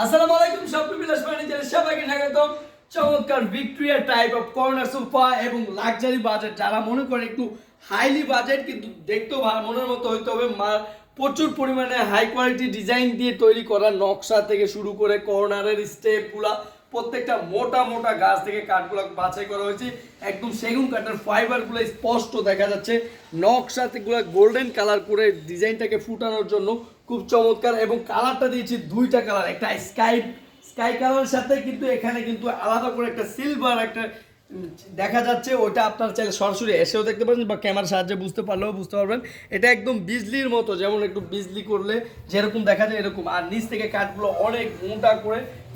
আসসালামু আলাইকুম স্বপ্ন বিলাস ফার্নিচারের সবাইকে স্বাগতম। চমৎকার Victoria type of corner sofa এবং লাক্সারি বাজেট যারা মনে করে একটু হাইলি বাজেট কিন্তু দেখতেও মনের মতো হইতে হবে, প্রচুর পরিমাণে হাই কোয়ালিটি ডিজাইন দিয়ে তৈরি করা নকশা থেকে শুরু করে কর্নারের স্টেপগুলা প্রত্যেকটা মোটা মোটা গাছ থেকে কাঠগুলো বাছাই করা হয়েছে। একদম সেগুন কাঠের ফাইবারগুলো স্পষ্ট দেখা যাচ্ছে, নকশাগুলো গোল্ডেন কালার করে ডিজাইনটাকে ফুটানোর জন্য খুব চমৎকার। এবং কালারটা দিয়েছি দুইটা কালার, একটা স্কাই কালারের সাথে কিন্তু এখানে কিন্তু আলাদা করে একটা সিলভার একটা দেখা যাচ্ছে। ওটা আপনার চাইলে সরাসরি এসেও দেখতে পারেন বা ক্যামেরার সাহায্যে বুঝতে পারলেও বুঝতে পারবেন। এটা একদম বিজলির মতো, যেমন একটু বিজলি করলে যেরকম দেখা যায় এরকম। আর নিচ থেকে কাঠগুলো অনেক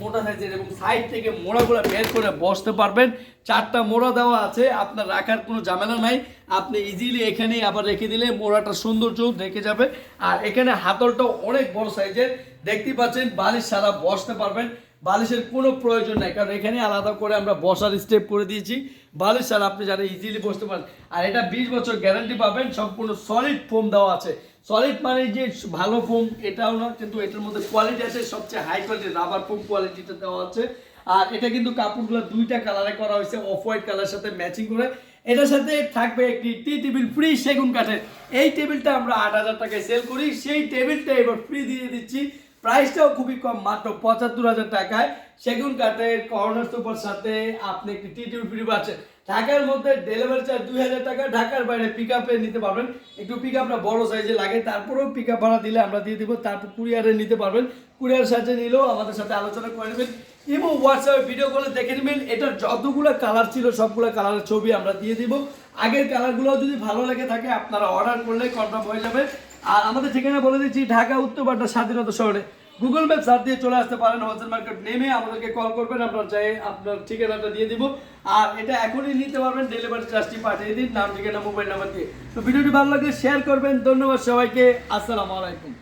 মোটা সাইজের এবং সাইড থেকে মোড়াগুলো বের করে বসতে পারবেন। 4টা মোড়া দেওয়া আছে, আপনার রাখার কোনো ঝামেলা নাই। আপনি ইজিলি এখানেই আবার রেখে দিলে মোড়াটা সৌন্দর্য রেখে যাবে। আর এখানে হাতলটাও অনেক বড় সাইজের, দেখতেই পাচ্ছেন। বালিশ ছাড়া বসতে পারবেন, বালিশের কোনো প্রয়োজন নাই, কারণ এখানে আলাদা করে আমরা বসার স্টেপ করে দিয়েছি। বালিশ ছাড়া আপনি যারা ইজিলি বসতে পারেন। আর এটা 20 বছর গ্যারান্টি পাবেন, সম্পূর্ণ সলিড ফোম দেওয়া আছে। সলিড মানে যে ভালো ফোম এটাও না, কিন্তু এটার মধ্যে কোয়ালিটি আছে, সবচেয়ে হাই কোয়ালিটির রাবার ফোম কোয়ালিটিটা দেওয়া আছে। আর এটা কিন্তু কাপড়গুলো দুইটা কালারে করা হয়েছে, অফ হোয়াইট কালারের সাথে ম্যাচিং করে। এটার সাথে থাকবে একটি টি টেবিল ফ্রি সেগুন কাঠের। এই টেবিলটা আমরা 8,000 টাকায় সেল করি, সেই টেবিলটা এবার ফ্রি দিয়ে দিচ্ছি। প্রাইসটাও খুবই কম, মাত্র 75,000 টাকায়। সেগুন কাঠের কর্নার সোফার সাথে আপনি একটি টি টেবিল ফ্রি পাচ্ছেন। ঢাকার মধ্যে ডেলিভারি চার্জ 2,000 টাকা, ঢাকার বাইরে পিক আপে নিতে পারবেন। একটু পিক আপটা বড় সাইজে লাগে, তারপরেও পিক আপ ভাড়া দিলে আমরা দিয়ে দেবো। তারপর কুরিয়ারে নিতে পারবেন, কুরিয়ার সাহায্যে নিলেও আমাদের সাথে আলোচনা করে নেবেন এবং হোয়াটসঅ্যাপে ভিডিও কলে দেখে নেবেন। এটার যতগুলো কালার ছিল সবগুলো কালারের ছবি আমরা দিয়ে দিব। আগের কালারগুলো যদি ভালো লেগে থাকে আপনারা অর্ডার করলে কনফার্ম হয়ে যাবে। আর আমাদের ঠিকানা বলে দিচ্ছি, ঢাকা উত্তরপাড়া স্বাধীনতা শহরে। গুগল ম্যাপ সার্চ দিয়ে চলে আসতে পারেন, হোলসেল মার্কেট নেমে আমাদেরকে কল করবেন, আমরা চাই আপনার ঠিকানাটা দিয়ে দিব। আর এটা এখনই নিতে পারবেন, ডেলিভারি চার্জটি পাঠিয়ে দিন নাম, ঠিকানা, মোবাইল নাম্বার দিয়ে। তো ভিডিওটি ভালো লাগলে শেয়ার করবেন। ধন্যবাদ সবাইকে, আসসালামু আলাইকুম।